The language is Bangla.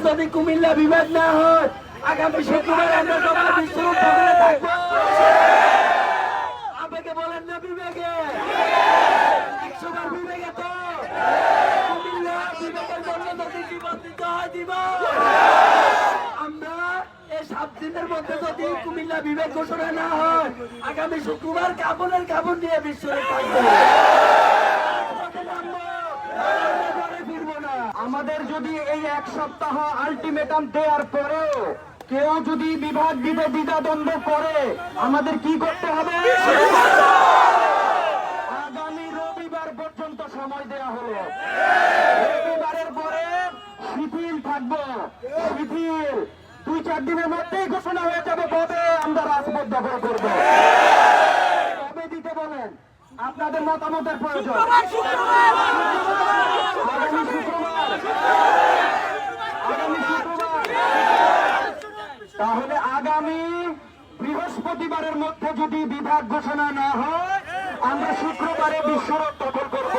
যদি কুমিল্লা বিভাগ না হয় আগামী শুক্রবার আমরা সবাই বিশ্বরূপ দখলে থাকবো। আবেগে বলেন না বিবেকে, 100 বার বিবেকে তো কুমিল্লা বিভাগের জন্য যদি জীবন দিতে হয় দিব। আমরা এই 7 দিনের মধ্যে যদি কুমিল্লা বিভাগ ঘোষণা না হয় আগামী শুক্রবার কাপড়ের কাপড় নিয়ে বিশ্বরূপ থাকবো। আমাদের যদি এই 1 সপ্তাহ আলটিমেটাম দেওয়ার পরেও কেউ যদি বিভাগ দিতে দ্বিধাদ্বন্দ্ব করে আমাদের কি করতে হবে? আগামী রবিবার পর্যন্ত সময় দেওয়া হলো। রবিবারের পরে শিথিল থাকবো, শিথিল 2-4 দিনের মধ্যেই ঘোষণা হয়ে যাবে কবে আমরা রাজপথ দখল করবো। কবে দিতে বলেন, আপনাদের মতামতের প্রয়োজন। আগামী শুক্রবার, আগামী শুক্রবার, তাহলে আগামী বৃহস্পতিবারের মধ্যে যদি বিভাগ ঘোষণা না হয় আমরা শুক্রবারে বিশ্বরোপ দখল করবো।